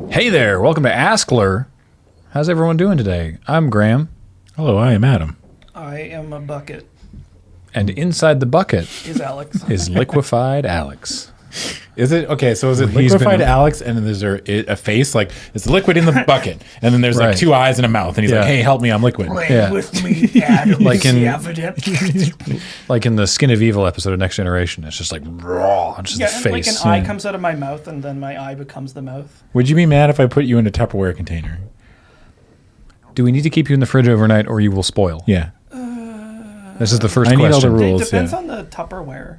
Hey there, welcome to askLRR. How's everyone doing today? I'm Graham. Hello, I am Adam. I am a bucket. And inside the bucket Is Alex. is liquefied Alex. Is it okay? So is it He's liquefied been- Alex, and then there's a face like it's liquid in the bucket, and then there's Right. like two eyes and a mouth, and he's Yeah. like, "Hey, help me, I'm liquid." Play Yeah. with me, Adam. Like in- evidence. Like in the Skin of Evil episode of Next Generation. It's just like raw, it's just Yeah, the and face. like an eye comes out of my mouth, and then my eye becomes the mouth. Would you be mad if I put you in a Tupperware container? Do we need to keep you in the fridge overnight or you will spoil? Yeah. This is the first I need all question. the rules. It depends yeah. on the Tupperware.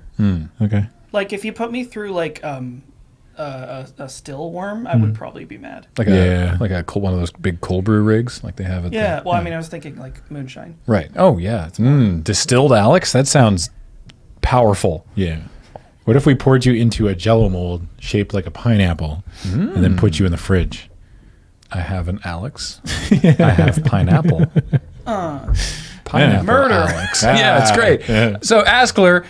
Okay. Like if you put me through like a still worm, I would probably be mad. Like Yeah. one of those big cold brew rigs like they have at Yeah. the... Well, I mean, I was thinking like moonshine. Right. Oh, yeah. Distilled Alex? That sounds powerful. Yeah. What if we poured you into a Jello mold shaped like a pineapple, and then put you in the fridge? I have an Alex. I have pineapple. Pineapple Murder. Alex. Yeah, it's great. Yeah. So askLRR,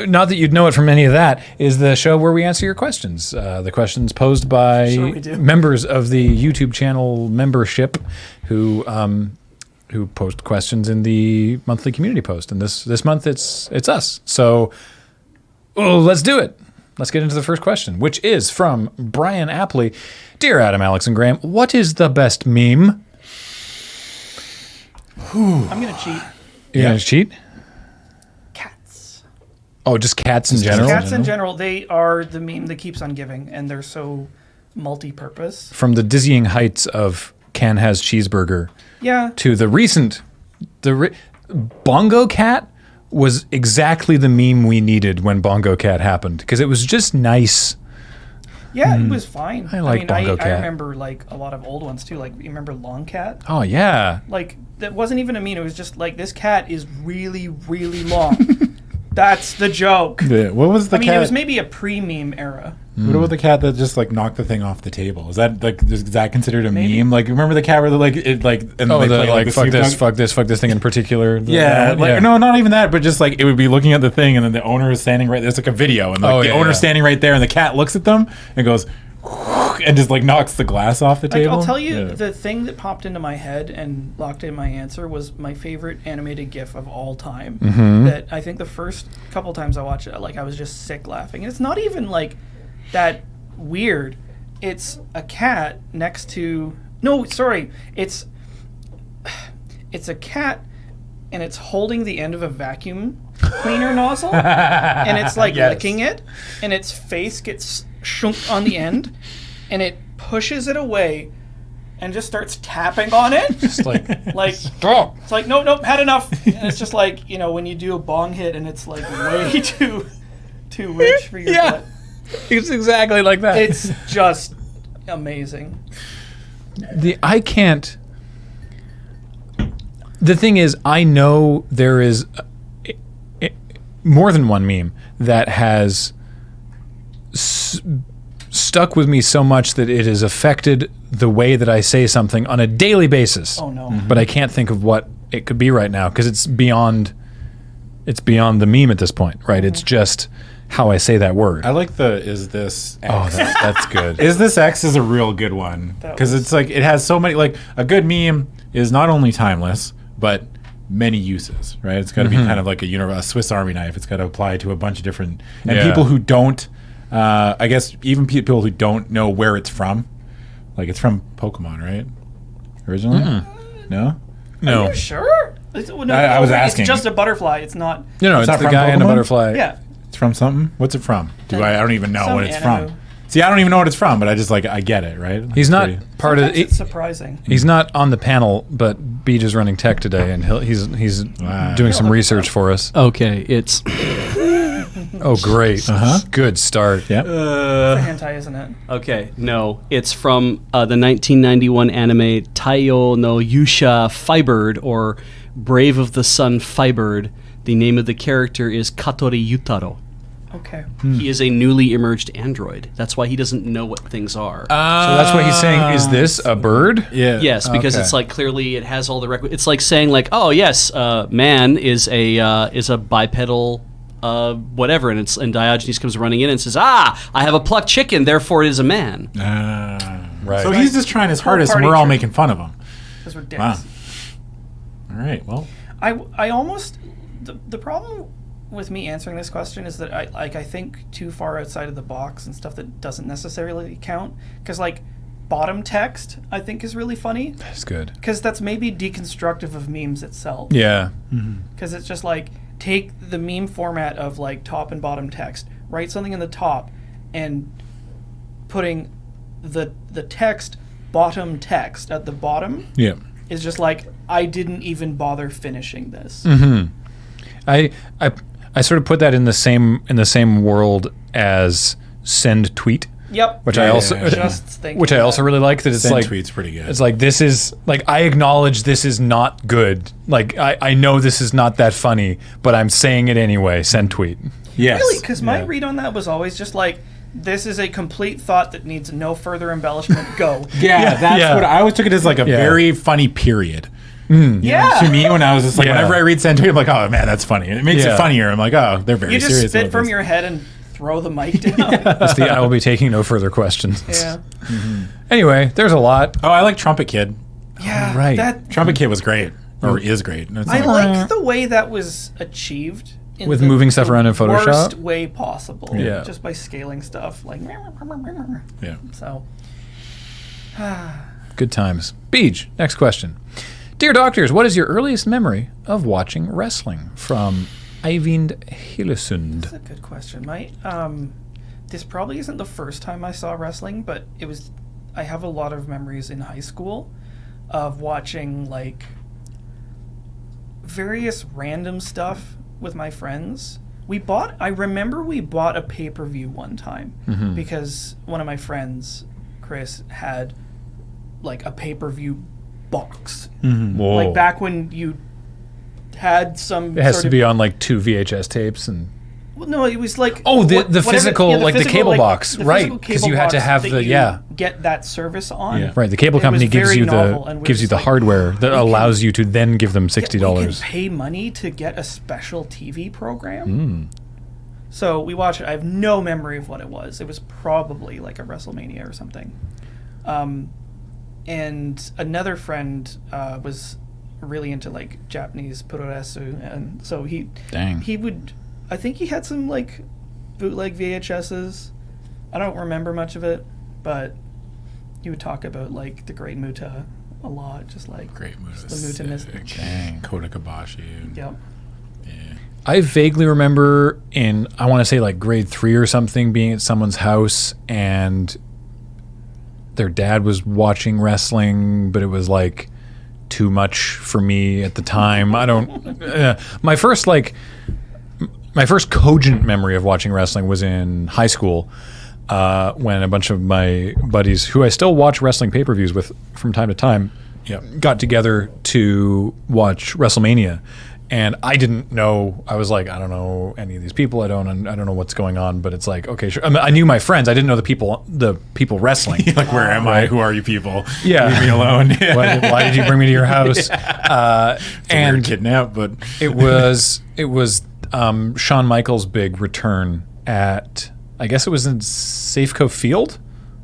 not that you'd know it from any of that, is the show where we answer your questions. The questions posed by Sure we do. members of the YouTube channel membership who post questions in the monthly community post. And this month it's us. So let's do it. Let's get into the first question, which is from Brian Apley. Dear Adam, Alex, and Graham, what is the best meme? I'm gonna cheat. You're gonna cheat? Cats. Oh, just cats in general? Cats in general, they are the meme that keeps on giving, and they're so multi-purpose. From the dizzying heights of Can Has Cheeseburger Yeah. to the recent... Bongo Cat was exactly the meme we needed when Bongo Cat happened, because it was just nice. Yeah, it was fine. I like Bongo I Cat. remember like a lot of old ones too. Like you remember Long Cat? Oh, yeah. Like that wasn't even a meme. It was just like this cat is really, really long. That's the joke. What was the I mean, cat? it was maybe a pre-meme era. What about the cat that just like knocked the thing off the table? Is that considered a Maybe. meme? Like remember the cat where like it like and Oh, they the, play, like, the fuck Snoop this, Dogg- fuck this thing in particular. Yeah, no, not even that, but just like it would be looking at the thing, and then the owner is standing right. There's like a video, and like the owner's standing right there, and the cat looks at them and goes, and just like knocks the glass off the Like table. I'll tell you, Yeah. the thing that popped into my head and locked in my answer was my favorite animated GIF of all time. That I think the first couple times I watched it, like I was just sick laughing, and it's not even like that weird. It's a cat next to it's a cat and it's holding the end of a vacuum cleaner nozzle and it's like Yes. licking it, and its face gets shunked on the end and it pushes it away and just starts tapping on it. Just like, Like stop. it's like nope, had enough. And it's just like, you know, when you do a bong hit and it's like way too rich for your Yeah. butt. It's exactly like that. It's just amazing. The thing is, I know there is more than one meme that has stuck with me so much that it has affected the way that I say something on a daily basis. Oh no. But I can't think of what it could be right now because it's beyond the meme at this point, right? It's just how I say that word. I like the is this X. Oh, that's good. Is this X is a real good one That because was- it's like it has so many like a good meme is not only timeless but many uses, right? It's got to be kind of like a Swiss Army knife. It's got to apply to a bunch of different and Yeah. people who don't. I guess even people who don't know where it's from, like it's from Pokemon, right? Originally, no. Are you sure? No, I was asking. It's just a butterfly. It's not. No, It's it's not the from guy in a Pokemon? butterfly. Yeah. It's from something. What's it from? I don't even know Some what it's anime. from. See, I don't even know what it's from, but I just like I get it, right? He's not Pretty- part of. Sometimes it's surprising. He's not on the panel, but Beej is running tech today, and he's Wow. doing some He'll look research it up. for us. Okay, it's Oh, great! Good start. Yep. It's a hentai, isn't it? okay. No, it's from the 1991 anime Taiyo no Yusha Fibird, or Brave of the Sun Fibird. The name of the character is Katori Yutaro. Okay. He is a newly emerged android. That's why he doesn't know what things are. So that's what he's saying. Is this a bird? Yeah. Yes, because Okay. it's like clearly it has all the it's like saying like, oh yes, man is a bipedal whatever, and Diogenes comes running in and says, I have a plucked chicken, therefore it is a man. Right. So he's just trying his hardest, and party we're all trick. making fun of him. Because we're dicks. Wow. All right. Well, I almost the problem with me answering this question is that I think too far outside of the box and stuff that doesn't necessarily count. Because like bottom text, I think is really funny. That's good. Because that's maybe deconstructive of memes itself. Yeah. Because it's just like take the meme format of like top and bottom text, write something in the top, and putting the text bottom text at the bottom Yeah. is just like I didn't even bother finishing this. I sort of put that in the same world as send tweet, Yep. which Yeah, I also yeah, yeah. Just thinking which I that. also really like that it's send like tweet's pretty good. it's like this is like I acknowledge this is not good. Like I know this is not that funny, but I'm saying it anyway. Send tweet. Yes. Really? Because my Yeah. read on that was always just like, this is a complete thought that needs no further embellishment. Go. Yeah, that's yeah. what I always took it as, like a Yeah. very funny period. Yeah. To me, when I was just like, Yeah. whenever I read send tweet, I'm like, oh man, that's funny. It makes Yeah. it funnier. I'm like, oh, they're very You just serious. spit about from this. your head and throw the mic down. That's the I will be taking no further questions. Yeah. Anyway, there's a lot. Oh, I like Trumpet Kid. Yeah. right. That Trumpet Kid was great, or is great. And it's I like, like the way that was achieved. In With the moving stuff around in Photoshop? Worst way possible. Yeah. Just by scaling stuff like. yeah. So. Good times. Beej, next question. Dear doctors, what is your earliest memory of watching wrestling? From Eivind Hillesund. That's a good question. This probably isn't the first time I saw wrestling, but it was. I have a lot of memories in high school of watching like various random stuff with my friends. I remember we bought a pay-per-view one time because one of my friends, Chris, had like a pay-per-view box. Whoa. Like back when you had some It has sort to of be on like 2 VHS tapes and. Well, no, it was like Oh, the whatever- physical, like the cable box, the right, physical 'cause cable you had to box have that the- you yeah. get that service on. Yeah. Right, the cable It company was gives very you novel, and we gives you was the like, hardware that we can- allows you to then give them We $60. can pay money to get a special TV program. So we watched it. I have no memory of what it was. It was probably like a WrestleMania or something. And another friend was really into like Japanese puroresu, and so Dang. he would. I think he had some like bootleg VHSs. I don't remember much of it, but he would talk about like the Great Muta a lot, just like Great Muta. the Muta Mystic. Dang. Kota Kabashi. Yep. Yeah. I vaguely remember in, I want to say like grade 3 or something, being at someone's house and their dad was watching wrestling, but it was like too much for me at the time. I don't, my first cogent memory of watching wrestling was in high school when a bunch of my buddies, who I still watch wrestling pay-per-views with from time to time, got together to watch WrestleMania. And I didn't know. I was like, I don't know any of these people. I don't know what's going on. But it's like, okay, sure. I mean, I knew my friends. I didn't know the people wrestling. Like, where am I? Who are you people? Yeah. Leave me alone. Why did you bring me to your house? And And kidnapped, but it was Shawn Michaels' big return at, I guess it was in Safeco Field.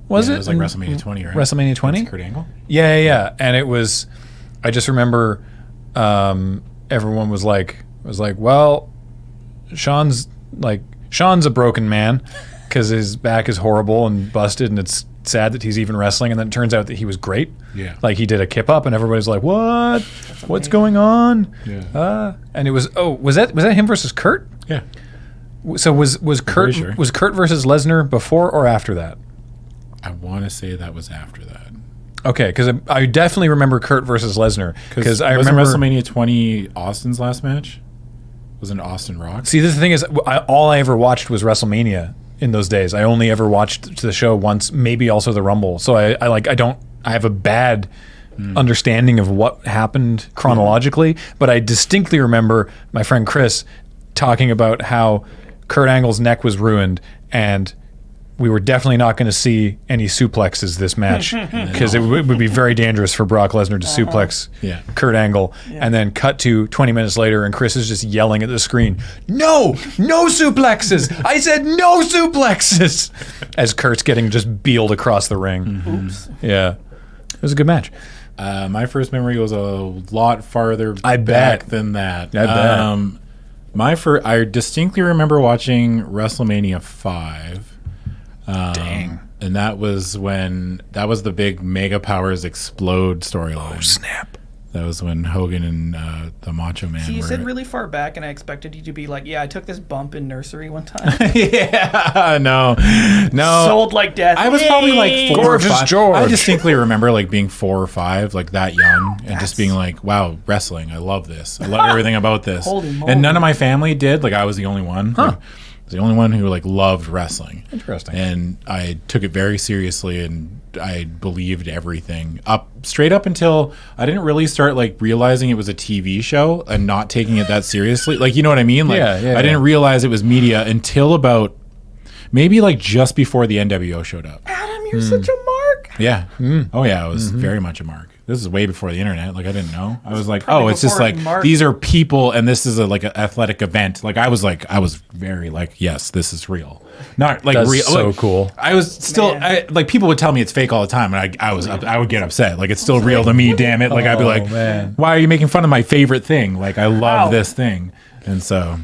Was yeah, it? it was like WrestleMania 20, right? WrestleMania 20? Kurt Angle. Yeah. And it was, I just remember everyone was like, well, Sean's a broken man because his back is horrible and busted, and it's sad that he's even wrestling. And then it turns out that he was great. Yeah. Like he did a kip up, and everybody's like, what? What's going on? Yeah. And it was, was that him versus Kurt? Yeah. So was Kurt sure. was Kurt versus Lesnar before or after that? I want to say that was after that. Okay, because I definitely remember Kurt versus Lesnar because I wasn't remember WrestleMania 20 Austin's last match. Wasn't Austin Rock? See, the thing is, all I ever watched was WrestleMania in those days. I only ever watched the show once, maybe also the Rumble. So I have a bad understanding of what happened chronologically, but I distinctly remember my friend Chris talking about how Kurt Angle's neck was ruined, and we were definitely not going to see any suplexes this match because it would be very dangerous for Brock Lesnar to suplex Kurt Angle. And then cut to 20 minutes later, and Chris is just yelling at the screen, no suplexes! I said no suplexes! As Kurt's getting just beeled across the ring. Oops. Yeah. It was a good match. My first memory was a lot farther I back bet. than that. I bet. I distinctly remember watching WrestleMania 5. Dang. And that was the big Mega Powers Explode storyline. Oh, snap. That was when Hogan and the Macho Man See, you were... said really far back, and I expected you to be like, yeah, I took this bump in nursery one time. Yeah, no. Sold like death. I was probably like 4 or Gorgeous 5. George. I distinctly remember like being 4 or 5, like that young, and just being like, wow, wrestling. I love this. I love everything about this. Holy moly. And none of my family did. Like I was the only one. Huh. I was the only one who like loved wrestling. Interesting. And I took it very seriously, and I believed everything straight up until I didn't really start like realizing it was a TV show and not taking it that seriously. Like, you know what I mean? Like I didn't realize it was media until about maybe like just before the NWO showed up. Adam, you're such a mark. Yeah. Oh yeah, I was very much a mark. This is way before the internet. Like I didn't know. I was like, Probably oh, it's just before like Mark. these are people, and this is like an athletic event. Like I was very like, yes, this is real. Not like That's real. so like, cool. I was still like people would tell me it's fake all the time, and I would get upset. Like it's still real to me. Damn it! Like I'd be Oh, like, man. why are you making fun of my favorite thing? Like I love Wow. this thing, and so.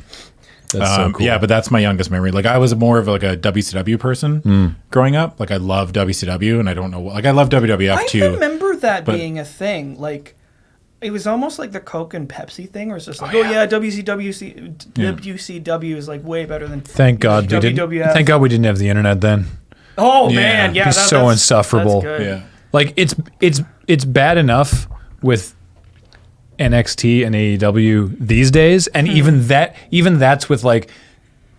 That's so cool. Yeah, but that's my youngest memory. Like I was more of like a WCW person growing up. Like I love WCW, and I don't know. Like I love WWF I too. remember that but- being a thing. Like, it was almost like the Coke and Pepsi thing, where it's just like, WCW is like way better than Thank God we didn't. WWF. Thank God we didn't have the internet then. Oh Yeah. man, yeah, He's so insufferable. That's good. Yeah. Like it's bad enough with NXT and AEW these days, and even that's with like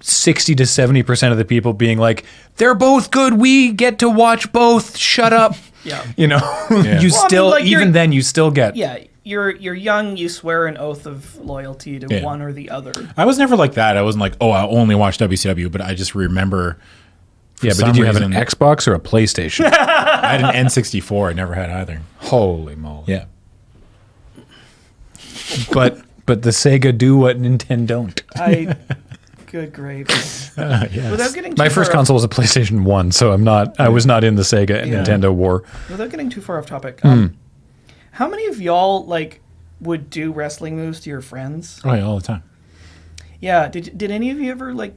60 to 70% of the people being like, they're both good. We get to watch both. Shut up. Yeah. You know, you Well, I still mean, like, even you're- then you still get Yeah, you're young. You swear an oath of loyalty to Yeah. one or the other. I was never like that. I wasn't like, oh, I only watch WCW, but I just remember. For Yeah, but some did you have an reason- Xbox or a PlayStation? I had an N64. I never had either. Holy moly! Yeah. But the Sega do what Nintendo don't. Good gravy. Yes. Without getting My too first far console was a PlayStation 1, so I was not in the Sega and Nintendo war. Without getting too far off topic, how many of y'all like would do wrestling moves to your friends? Oh, yeah, all the time. Yeah. Did any of you ever like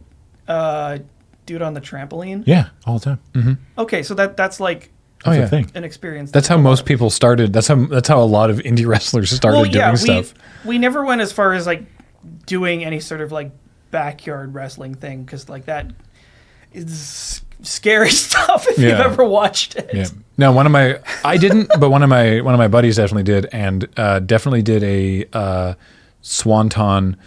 do it on the trampoline? Yeah, all the time. Okay, so that's like Oh That's yeah, a thing. an experience. that's how most people started. That's how a lot of indie wrestlers started doing stuff. We never went as far as like doing any sort of like backyard wrestling thing, because like that is scary stuff if you've Yeah. ever watched it. Yeah. No, I didn't, but one of my buddies definitely did, and definitely did a swanton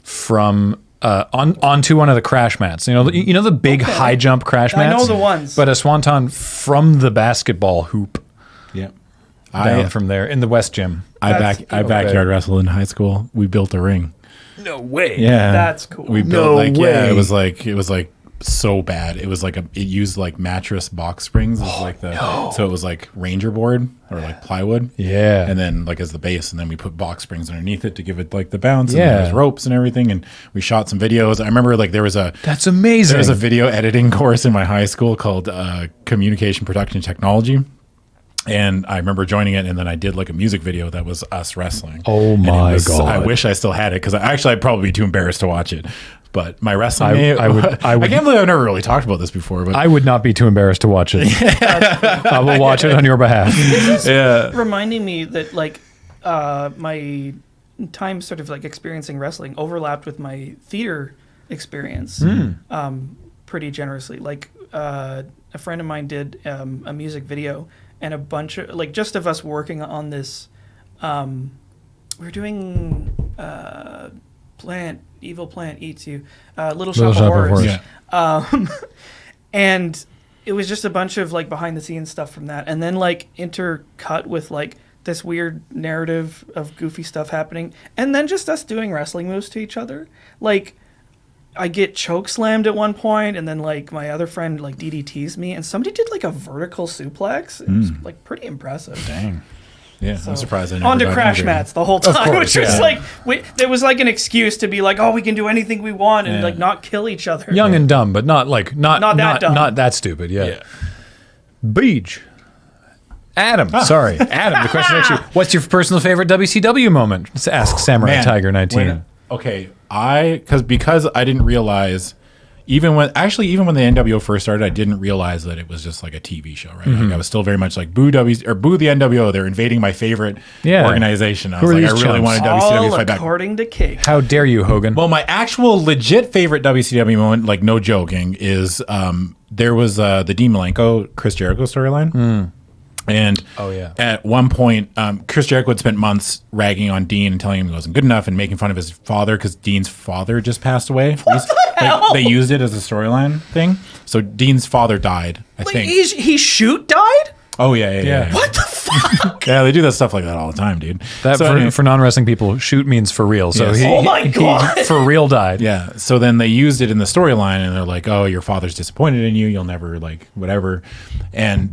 from onto one of the crash mats. You know the big high jump crash I mats. know the ones. But a swanton from the basketball hoop Yeah. down from there in the West Gym. I That's backyard wrestled in high school. We built a ring. No way. Yeah. That's cool. We No built way. it was like so bad. It was like it used like mattress box springs as like so it was like Ranger board or like plywood. Yeah. And then like as the base, and then we put box springs underneath it to give it like the bounce. And Yeah. there was ropes and everything, and we shot some videos. I remember like there was a That's amazing. video editing course in my high school called Communication Production Technology. And I remember joining it, and then I did like a music video that was us wrestling. Oh And it my was- God. I wish I still had it, because I'd probably be too embarrassed to watch it. But my wrestling, I would- I can't believe I've never really talked about this before. But I would not be too embarrassed to watch it. I will watch it on your behalf. yeah, Reminding me that like my time sort of like experiencing wrestling overlapped with my theater experience pretty generously. Like a friend of mine did a music video, and a bunch of like just of us working on this. We're doing Evil Plant Eats You, Little Shop of Horrors. Yeah. And it was just a bunch of like behind the scenes stuff from that, and then like intercut with like this weird narrative of goofy stuff happening, and then just us doing wrestling moves to each other. Like I get choke slammed at one point, and then like my other friend like DDTs me, and somebody did like a vertical suplex. It was like pretty impressive. Dang. Yeah, So, I'm surprised I never on to got crash injured. mats the whole time, course, which was yeah. like there was like an excuse to be like, oh, we can do anything we want and Yeah. like not kill each other. Young and dumb, but not that dumb. not that stupid. Yeah. Yeah. Beach. Adam, sorry, Adam. The question actually: what's your personal favorite WCW moment? Let's ask Samurai Man, Tiger 19. Okay, because I didn't realize even when the NWO first started, I didn't realize that it was just like a TV show, right? Like I was still very much like boo the NWO. They're invading my favorite organization. I Who was are like, I these really chumps? wanted WCW to All fight back. according to Cake. How dare you, Hogan? Well, my actual legit favorite WCW moment, like no joking, is there was the Dean Malenko Chris Jericho storyline. And at one point, Chris Jericho had spent months ragging on Dean and telling him he wasn't good enough and making fun of his father because Dean's father just passed away. They used it as a storyline thing. So Dean's father died, I Like think. he shoot died? Oh, yeah. What the fuck? Yeah, they do that stuff like that all the time, dude. That So anyway- for non-wrestling people, shoot means for real. So Yes. he, Oh my God. he for real died. Yeah. So then they used it in the storyline, and they're like, "Oh, your father's disappointed in you. You'll never like whatever." And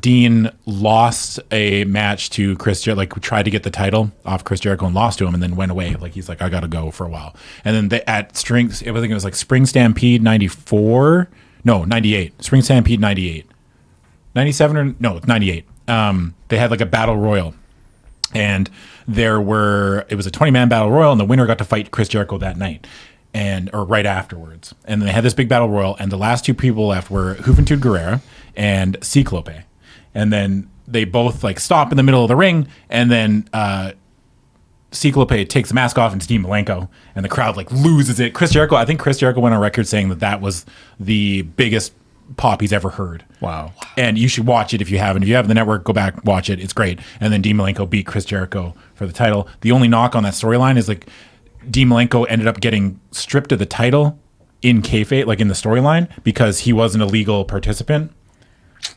Dean lost a match to Chris Jericho. Like tried to get the title off Chris Jericho and lost to him, and then went away. Like he's like, "I got to go for a while." And then at Strings, I think it was like Spring Stampede '94. No, '98. Spring Stampede '98. 97 or no 98. They had like a battle royal, and it was a 20-man battle royal, and the winner got to fight Chris Jericho that night or right afterwards. And they had this big battle royal, and the last two people left were Juventud Guerrera and Ciclope. And then they both like stop in the middle of the ring, and then Ciclope takes the mask off and it's Dean Malenko, and the crowd like loses it. I think Chris Jericho went on record saying that was the biggest pop he's ever heard. Wow. And you should watch it if you haven't. If you have the network, go back, watch it. It's great. And then Dean Malenko beat Chris Jericho for the title. The only knock on that storyline is like Dean Malenko ended up getting stripped of the title in kayfabe, like in the storyline, because he was an illegal participant.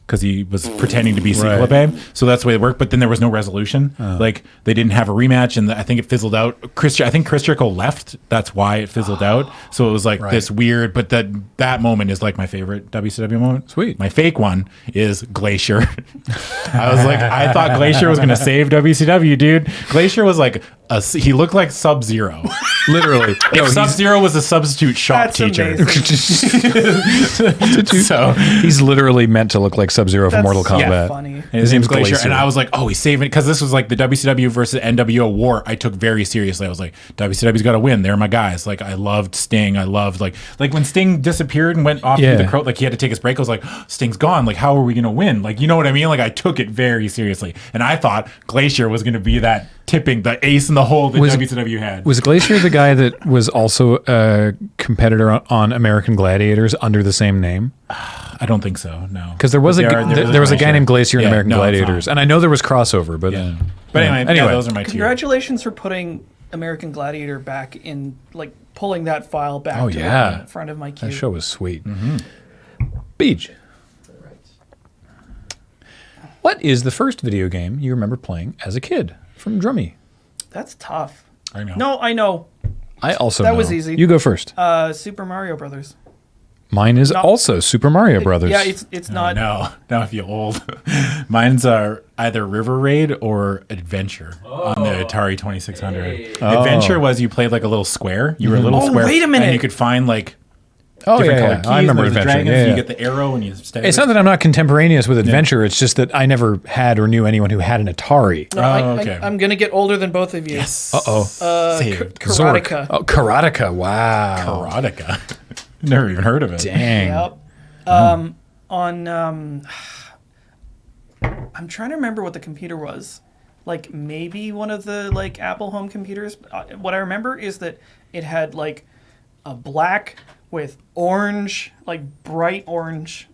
Because he was pretending to be Ciclope. So that's the way it worked. But then there was no resolution. Like they didn't have a rematch, and I think it fizzled out. I think Chris Jericho left. That's why it fizzled out. So it was like this weird. But that moment is like my favorite WCW moment. Sweet. My fake one is Glacier. I was like, I thought Glacier was going to save WCW, dude. Glacier was like he looked like Sub-Zero. Literally. If Sub-Zero was a substitute shop That's teacher. amazing. So He's literally meant to look like Sub-Zero from That's Mortal so Kombat. funny. His name's Glacier. And I was like, oh, he's saving it. Because this was like the WCW versus NWO war I took very seriously. I was like, WCW's got to win. They're my guys. Like, I loved Sting. I loved, like when Sting disappeared and went off to the crowd, like he had to take his break. I was like, Sting's gone. Like, how are we going to win? Like, you know what I mean? Like, I took it very seriously. And I thought Glacier was going to be that the ace in the hole that WCW had. Was Glacier the guy that was also a competitor on American Gladiators under the same name? I don't think so, no. Because there was a guy named Glacier in American no, it's Gladiators, not. and I know there was crossover, but But anyway, those are my two. Congratulations for putting American Gladiator back in, like pulling that file back to the front of my queue. that show was sweet. Beach. What is the first video game you remember playing as a kid? From Drummy. That's tough. I know. No, I know. I also That know. was easy. You go first. Super Mario Brothers. Mine is also Super Mario Brothers. Yeah, it's not. No, now I feel old. Mine's either River Raid or Adventure on the Atari 2600. Adventure was you played like a little square. You were a little square. Wait a minute. And you could find like Oh, different yeah, colored yeah. keys. I remember and there was Adventure. dragons, Yeah, and yeah. you get the arrow and you stay. It's not that I'm not contemporaneous with Adventure. It's just that I never had or knew anyone who had an Atari. No, okay. I'm gonna get older than both of you. Yes. Karateka. Zork. Oh, Karateka. Wow. Karateka. Never even heard of it. Dang. Yep. I'm trying to remember what the computer was. Like maybe one of the like Apple home computers. What I remember is that it had like a black with orange, like bright orange,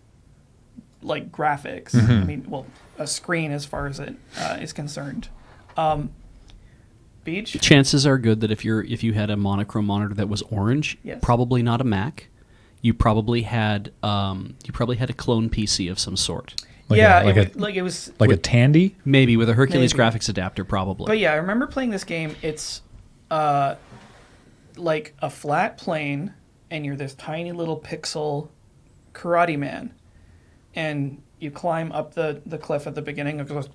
like graphics. I mean, well, a screen as far as it is concerned. Beach. Chances are good that if you had a monochrome monitor that was orange, Yes. probably not a Mac. You probably had a clone PC of some sort, It was Like a Tandy? maybe with a Hercules Maybe. graphics adapter, probably. But yeah, I remember playing this game. It's like a flat plane and you're this tiny little pixel karate man, and you climb up the cliff at the beginning. It goes,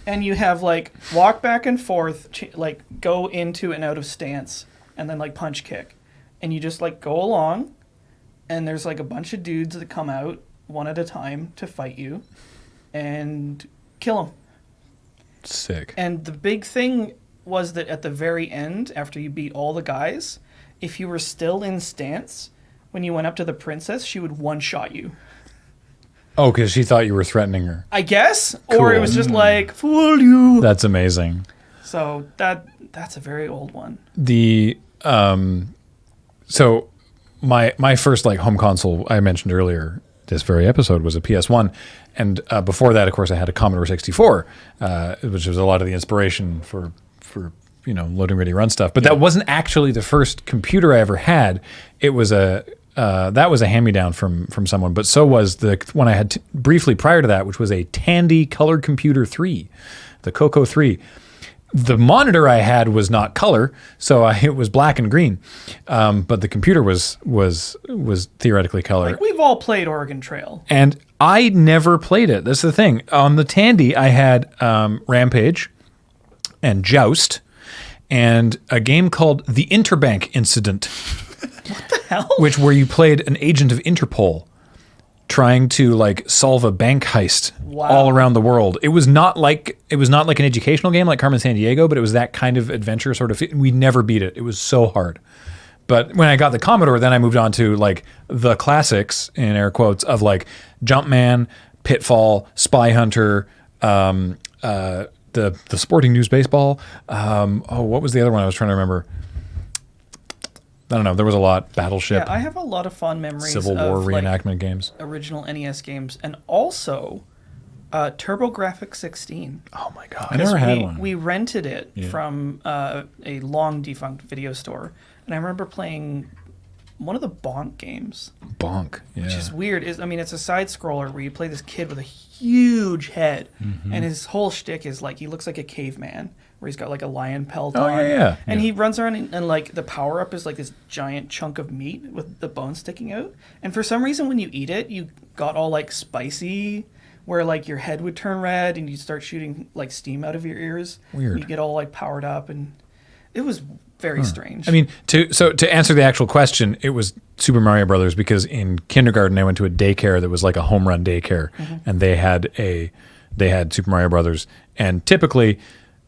and you have like walk back and forth, like go into and out of stance, and then like punch kick, and you just like go along, and there's like a bunch of dudes that come out one at a time to fight you, and kill them. Sick. And the big thing was that at the very end, after you beat all the guys, if you were still in stance, when you went up to the princess, she would one-shot you. Oh, because she thought you were threatening her. I guess. Cool. Or it was just like, fool you. That's amazing. So that's a very old one. So my first like home console I mentioned earlier this very episode was a PS1, and before that, of course, I had a Commodore 64, which was a lot of the inspiration for loading ready run stuff. But that wasn't actually the first computer I ever had. It was that was a hand-me-down from someone, but so was the one I had briefly prior to that, which was a Tandy Color Computer 3, the Coco 3. The monitor I had was not color, so it was black and green, but the computer was theoretically color. Like we've all played Oregon Trail. And I never played it. That's the thing. On the Tandy, I had Rampage and Joust and a game called The Interbank Incident. What the hell? Where you played an agent of Interpol trying to like solve a bank heist all around the world. It was not like an educational game like Carmen Sandiego, but it was that kind of adventure sort of. We never beat it. It was so hard. But when I got the Commodore, then I moved on to like the classics in air quotes of like Jumpman, Pitfall, Spy Hunter, the Sporting News Baseball. What was the other one I was trying to remember? I don't know. There was a lot. Battleship. Yeah, I have a lot of fond memories Civil War of reenactment games. Original NES games, and also TurboGrafx 16. Oh my god! I never had one. We rented it from a long defunct video store, and I remember playing one of the Bonk games. Bonk, yeah. Which is weird. It's a side scroller where you play this kid with a huge head, and his whole shtick is like he looks like a caveman, where he's got like a lion pelt on. Yeah. And he runs around and like the power up is like this giant chunk of meat with the bone sticking out. And for some reason, when you eat it, you got all like spicy, where like your head would turn red and you'd start shooting like steam out of your ears. Weird. You get all like powered up, and it was very strange. I mean, to answer the actual question, it was Super Mario Brothers because in kindergarten I went to a daycare that was like a home run daycare, and they had Super Mario Brothers, and typically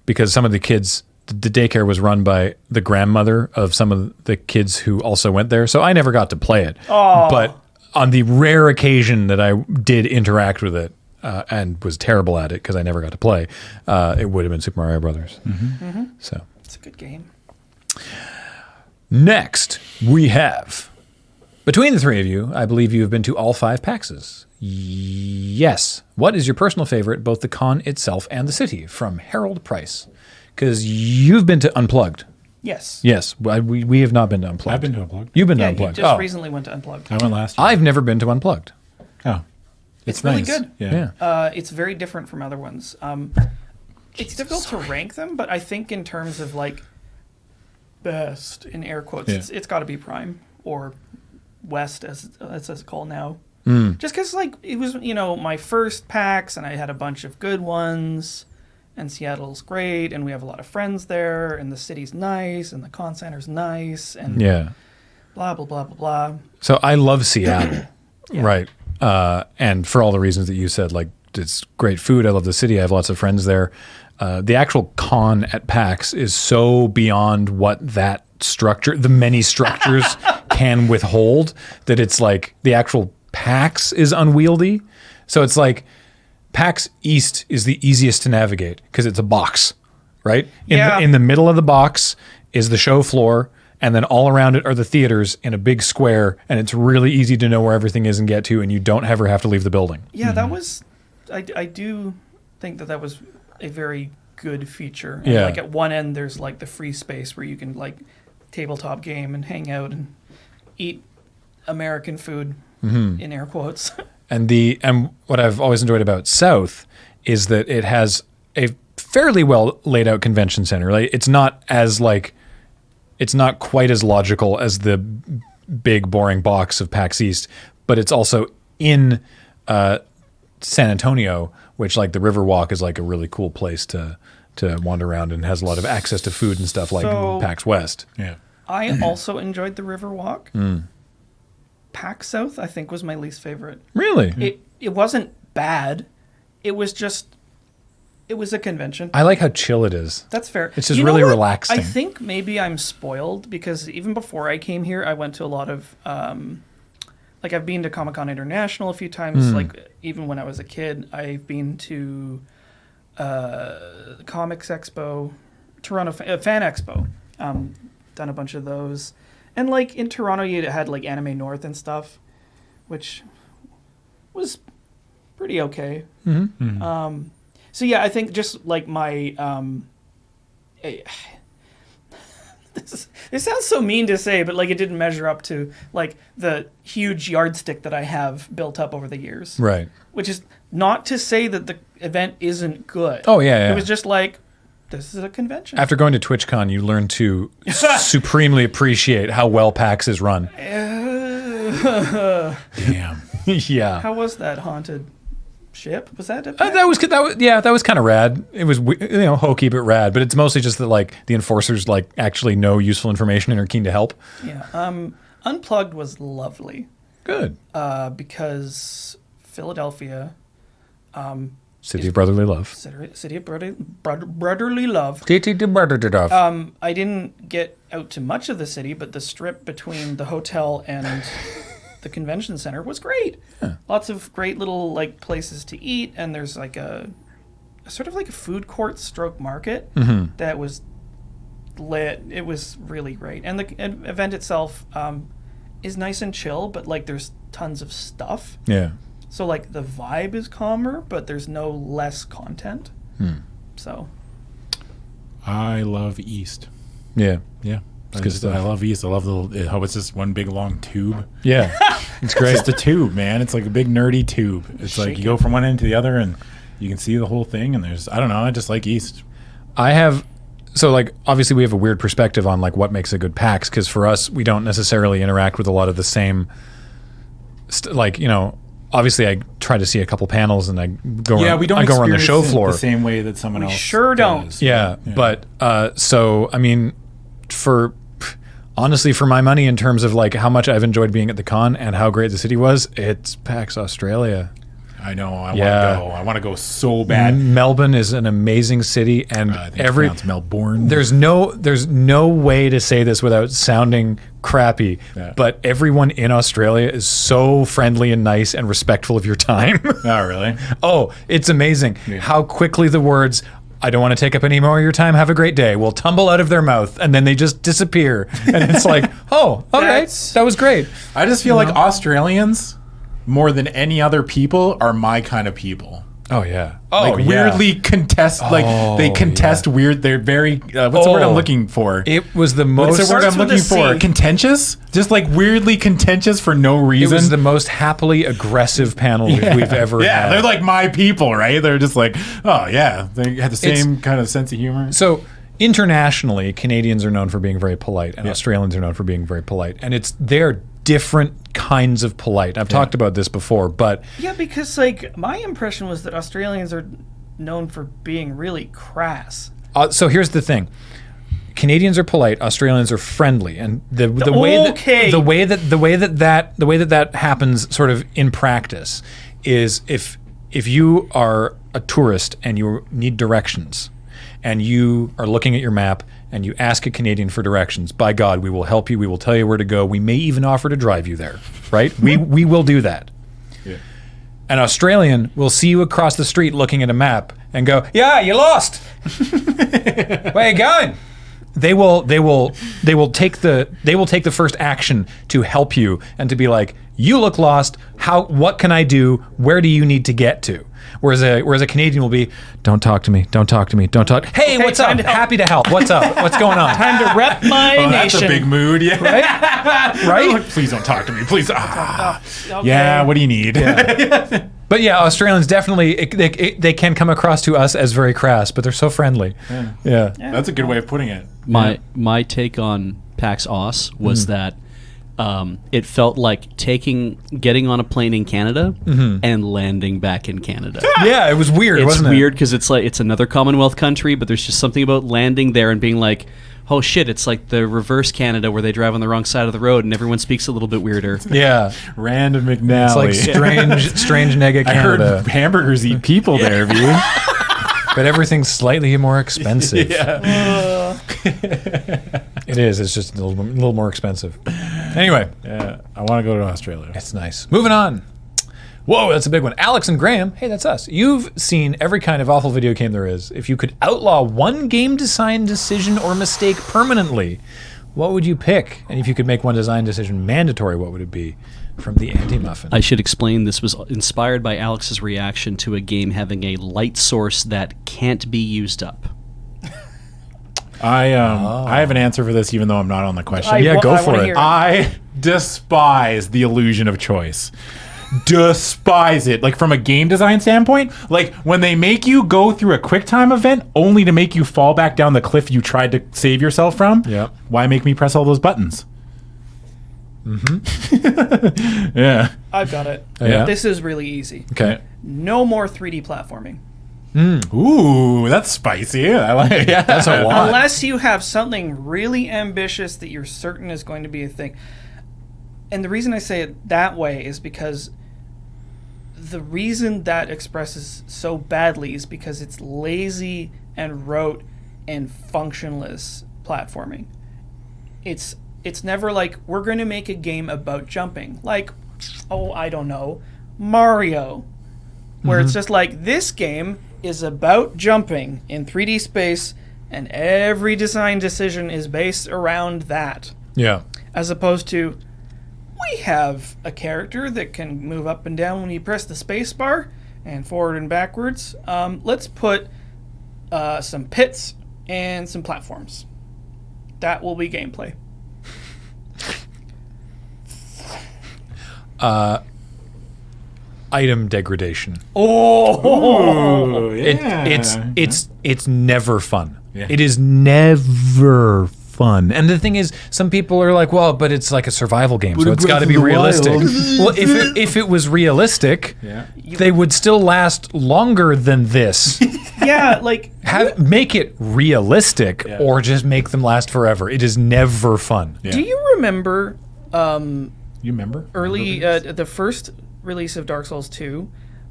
because some of the kids, the daycare was run by the grandmother of some of the kids who also went there, so I never got to play it. Oh. But on the rare occasion that I did interact with it and was terrible at it because I never got to play, it would have been Super Mario Brothers. So it's a good game. next, we have, between the three of you, I believe you have been to all 5 PAXs. Yes. What is your personal favorite, both the con itself and the city? From Harold Price. Because you've been to Unplugged. Yes. Yes. We have not been to Unplugged. I've been to Unplugged. You've been to Yeah, Unplugged. you just recently went to Unplugged. I went last year. I've never been to Unplugged. Oh. It's really nice. good. Yeah. It's very different from other ones. It's difficult to rank them, but I think in terms of like best in air quotes, it's got to be Prime or West as it's called now. Just because like it was my first PAX and I had a bunch of good ones, and Seattle's great, and we have a lot of friends there, and the city's nice, and the con center's nice, and blah blah blah blah blah. So I love Seattle, right? And for all the reasons that you said, like it's great food. I love the city. I have lots of friends there. The actual con at PAX is so beyond what that structure, the many structures can withhold, that it's like the actual PAX is unwieldy. So it's like PAX East is the easiest to navigate because it's a box, right? In the middle of the box is the show floor, and then all around it are the theaters in a big square, and it's really easy to know where everything is and get to, and you don't ever have to leave the building. Yeah, that was, I do think that was a very good feature. And like at one end, there's like the free space where you can like tabletop game and hang out and eat American food in air quotes. And what I've always enjoyed about South is that it has a fairly well laid out convention center. Like it's not quite as logical as the big boring box of PAX East, but it's also in San Antonio, which like the Riverwalk is like a really cool place to wander around and has a lot of access to food and stuff like PAX West. Yeah. I also enjoyed the Riverwalk. PAX South, I think, was my least favorite. Really? It wasn't bad. It was a convention. I like how chill it is. That's fair. It's just really relaxing. I think maybe I'm spoiled because even before I came here, I went to a lot of, like I've been to Comic-Con International a few times. Like even when I was a kid, I've been to Comics Expo, Toronto Fan Expo, done a bunch of those. And like in Toronto, you had like Anime North and stuff, which was pretty okay. So yeah, I think just like my this sounds so mean to say, but like it didn't measure up to like the huge yardstick that I have built up over the years. Right. Which is not to say that the event isn't good. Oh yeah. It was just like, this is a convention. After going to TwitchCon, you learn to supremely appreciate how well PAX is run. Damn. Yeah. How was that haunted ship? Was that that was kind of rad. It was hokey but rad. But it's mostly just that like the enforcers like actually know useful information and are keen to help. Yeah. Unplugged was lovely. Good. Because Philadelphia. City of Brotherly Love. City of Brotherly Love. I didn't get out to much of the city, but the strip between the hotel and the convention center was great. Yeah. Lots of great little like places to eat, and there's like a sort of like a food court stroke market that was lit. It was really great, and the event itself is nice and chill, but like there's tons of stuff. Yeah. So, like, the vibe is calmer, but there's no less content. So. I love East. Yeah. Yeah. It's good stuff. I love East. I love how it's just one big long tube. Yeah. It's great. It's just a tube, man. It's like a big nerdy tube. It's like you go from one end to the other and you can see the whole thing. And I don't know, I just like East. So, like, obviously we have a weird perspective on, like, what makes a good PAX. Because for us, we don't necessarily interact with a lot of the same, obviously, I try to see a couple panels and I go around the show floor the same way that someone else sure does. don't. Yeah, but so I mean, honestly, for my money, in terms of like how much I've enjoyed being at the con and how great the city was, it's PAX Australia. I know. I want to go. I want to go so bad. Melbourne is an amazing city, and Melbourne. There's no way to say this without sounding crappy, but everyone in Australia is so friendly and nice and respectful of your time. Oh, really? Oh, it's amazing how quickly the words, "I don't want to take up any more of your time, have a great day," will tumble out of their mouth, and then they just disappear. And it's like, oh, okay, that was great. I just feel like Australians, more than any other people, are my kind of people. Oh yeah. Weirdly contest. They contest weird. They're very. What's the word I'm looking for? It was the most. What's the word I'm looking for? Contentious. Just like weirdly contentious for no reason. It was the most happily aggressive panel we've ever had. Yeah, they're like my people, right? They're just like, oh yeah, they have the same kind of sense of humor. So internationally, Canadians are known for being very polite, and Australians are known for being very polite, and they're different kinds of polite. I've talked about this before, but because like my impression was that Australians are known for being really crass. So here's the thing: Canadians are polite, Australians are friendly, and the way that happens, sort of in practice, is if you are a tourist and you need directions, and you are looking at your map and you ask a Canadian for directions, by God, we will help you. We will tell you where to go. We may even offer to drive you there, right? we will do that. Yeah. An Australian will see you across the street looking at a map and go, "Yeah, you lost. Where are you going?" They will take the first action to help you and to be like, you look lost. What can I do? Where do you need to get to? Whereas a Canadian will be, don't talk to me, don't talk to me, don't talk. Hey, Okay, what's up? Happy to help. What's up? What's going on? Time to rep my Oh, nation. that's a big mood, yeah. Right? Like, please don't talk to me, please. Okay. Yeah, what do you need? But yeah, Australians definitely they can come across to us as very crass, but they're so friendly. Yeah. That's a good way of putting it. My take on PAX Aus was that it felt like getting on a plane in Canada and landing back in Canada. Yeah, it was weird, It's wasn't it? weird because it's like it's another Commonwealth country, but there's just something about landing there and being like, oh shit, it's like the reverse Canada where they drive on the wrong side of the road and everyone speaks a little bit weirder. Yeah. Random McNally. It's like strange nega I heard Canada. hamburgers eat people there, dude. But everything's slightly more expensive. Yeah. It is. It's just a little more expensive. Anyway, Yeah. I want to go to Australia. it's nice. Moving on. Whoa, that's a big one. Alex and Graham, hey, that's us. You've seen every kind of awful video game there is. If you could outlaw one game design decision or mistake permanently, what would you pick? And if you could make one design decision mandatory, what would it be? From the Anti-Muffin. I should explain this was inspired by Alex's reaction to a game having a light source that can't be used up. I have an answer for this, even though I'm not on the question. Yeah, go I for wanna it. hear I despise the illusion of choice. Despise it. Like from a game design standpoint, like when they make you go through a QuickTime event only to make you fall back down the cliff you tried to save yourself from. Yeah. Why make me press all those buttons? Yeah. I've got it. Yeah. This is really easy. Okay. No more 3D platforming. Ooh, that's spicy. I like it. Yeah. That's a lot. Unless you have something really ambitious that you're certain is going to be a thing. And the reason I say it that way is because the reason that expresses so badly is because it's lazy and rote and functionless platforming. It's never like, we're going to make a game about jumping. Like, I don't know, Mario. Where it's just like, this game is about jumping in 3D space, and every design decision is based around that. Yeah. As opposed to, we have a character that can move up and down when you press the space bar, and forward and backwards. Let's put some pits and some platforms. That will be gameplay. Item degradation. Oh, It's never fun. Yeah. It is never fun. And the thing is, some people are like, well, but it's like a survival game, so it's got to be realistic. Well, if it was realistic, Yeah. they would still last longer than this. yeah, like Make it realistic, Yeah. or just make them last forever. It is never fun. Yeah. do you remember You remember? early the first release of Dark Souls 2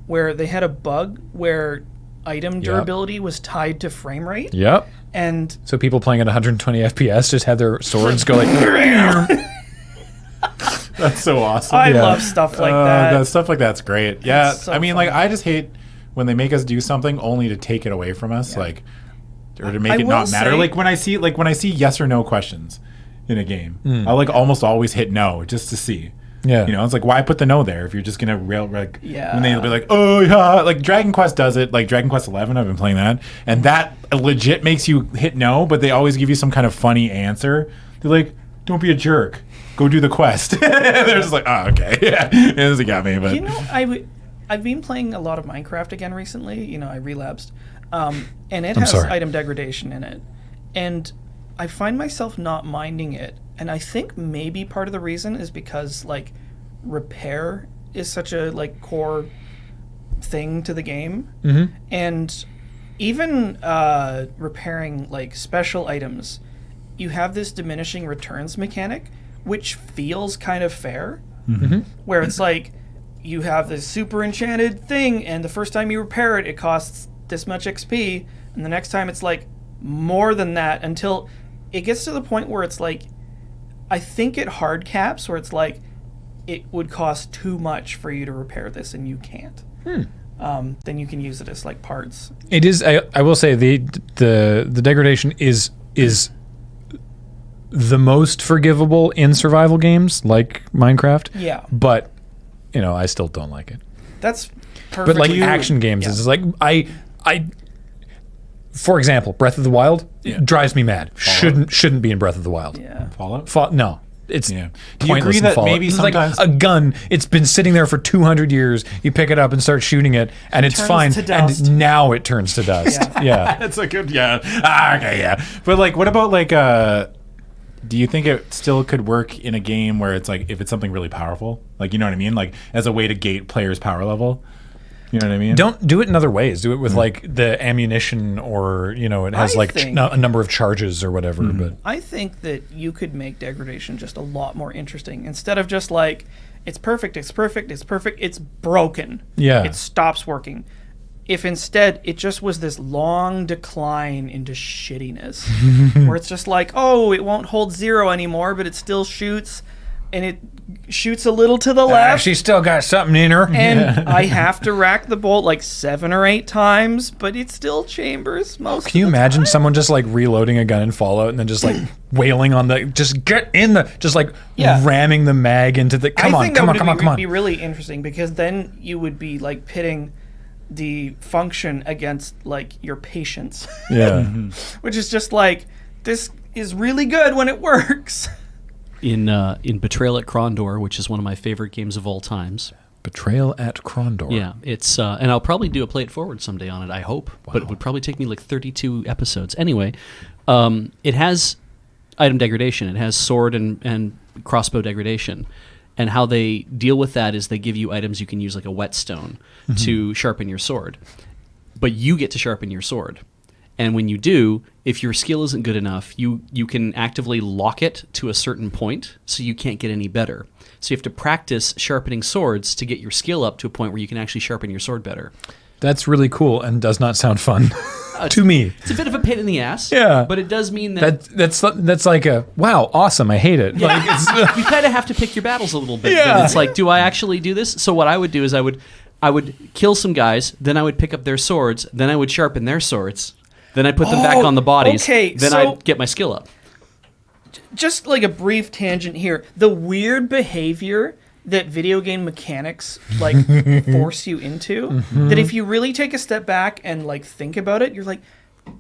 where they had a bug where item durability was tied to frame rate? Yep. And So people playing at 120 FPS just had their swords go like. That's so awesome. I love stuff like that. Stuff like that's great. Yeah. It's so I mean, fun. like, I just hate when they make us do something only to take it away from us, like, or to make it will not matter. say- Like when I see yes or no questions in a game, I like almost always hit no just to see. Yeah. You know, it's like, why put the no there if you're just gonna like, Yeah. and they'll be like, oh yeah, like Dragon Quest does it, like Dragon Quest 11. I've been playing that, and that legit makes you hit no, but they always give you some kind of funny answer. They're like, don't be a jerk, go do the quest. They're just like, oh okay, yeah, it doesn't got me, but You know, I've been playing a lot of Minecraft again recently. You know, I relapsed, and it has sorry. item degradation in it, and I find myself not minding it. And I think maybe part of the reason is because like repair is such a like core thing to the game, and even repairing like special items, you have this diminishing returns mechanic, which feels kind of fair, where it's like you have this super enchanted thing, and the first time you repair it, it costs this much XP, and the next time it's like more than that, until it gets to the point where it's like, I think it hard caps where it's like it would cost too much for you to repair this and you can't. Then you can use it as like parts. It is. I will say the degradation is the most forgivable in survival games like Minecraft. Yeah. But, I still don't like it. That's perfect. But like action games, it's like for example, Breath of the Wild drives me mad. Shouldn't be in Breath of the Wild. Yeah. Fallout? No. It's Do you pointless agree in that Fallout. maybe It's sometimes like a gun? It's been sitting there for 200 years. You pick it up and start shooting it, and it's turns fine. to dust. And now it turns to dust. Yeah. that's a good but like what about like do you think it still could work in a game where it's like if it's something really powerful, like, you know what I mean, like as a way to gate players' power level? You know what I mean? Don't do it in other ways. Do it with like the ammunition, or it has a number of charges or whatever. But I think that you could make degradation just a lot more interesting instead of just like it's perfect, it's broken. Yeah. It stops working. If instead it just was this long decline into shittiness where it's just like, oh, it won't hold 0 anymore, but it still shoots, and it shoots a little to the left. she's still got something in her. And I have to rack the bolt like 7 or 8 times, but it still chambers most Can you of the imagine time. someone just like reloading a gun in Fallout and then just like wailing on just get in just like ramming the mag into the come on. That would be really interesting, because then you would be like pitting the function against like your patience. Yeah. Which is just like, this is really good when it works. In Betrayal at Krondor, which is one of my favorite games of all times. Betrayal at Krondor. Yeah, it's and I'll probably do a play it forward someday on it, I hope. Wow. But it would probably take me like 32 episodes. Anyway, it has item degradation. It has sword and crossbow degradation. And how they deal with that is they give you items you can use, like a whetstone, to sharpen your sword. But you get to sharpen your sword. And when you do, if your skill isn't good enough, you can actively lock it to a certain point, so you can't get any better. So you have to practice sharpening swords to get your skill up to a point where you can actually sharpen your sword better. That's really cool and does not sound fun to me. It's a bit of a pain in the ass. Yeah. But it does mean that that's like a, wow, awesome, I hate it. Like, it's, you kind of have to pick your battles a little bit. Yeah. Then it's like, do I actually do this? So what I would do is I would kill some guys, then I would pick up their swords, then I would sharpen their swords. Then I put them back on the bodies. Okay, then so I'd get my skill up. Just like a brief tangent here. The weird behavior that video game mechanics like force you into, that if you really take a step back and like think about it, you're like,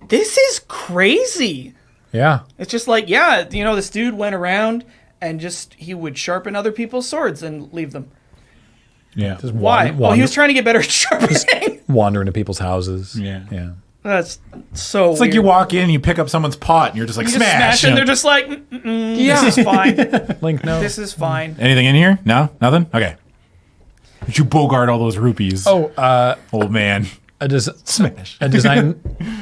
this is crazy. yeah. It's just like, this dude went around and he would sharpen other people's swords and leave them. Yeah. Just Why? Well, he was trying to get better at sharpening. wander into people's houses. Yeah. That's so It's like you walk in and you pick up someone's pot and you're just like, you just smash. and they're just like, this is fine. Link, no. This is fine. Anything in here? No? Nothing? Okay. Did you bogart all those rupees? Oh, old man. Smash. A design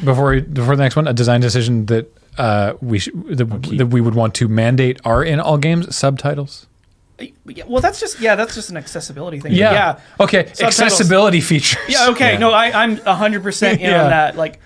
before the next one. A design decision that that we would want to mandate are in all games subtitles. Yeah, well, that's just an accessibility thing. Yeah. Okay. Subtitles. Accessibility features. Yeah. Okay. Yeah. No, I'm 100% in on that. Like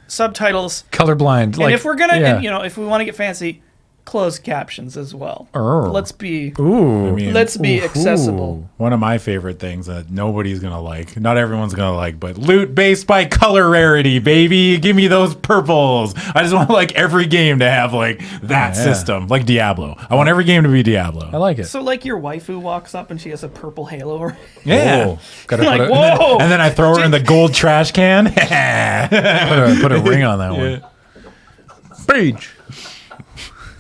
subtitles. Colorblind. And if we're gonna, if we want to get fancy, closed captions as well. Let's be accessible. One of my favorite things that nobody's gonna like, not everyone's gonna like, but loot based by color rarity, baby. Give me those purples. I just want like every game to have like that system, like Diablo. I want every game to be Diablo. I like it. So like your waifu walks up and she has a purple halo. Or Yeah. Whoa. Gotta like, put whoa. And then I throw her in the gold trash can. put a ring on that one. Beach.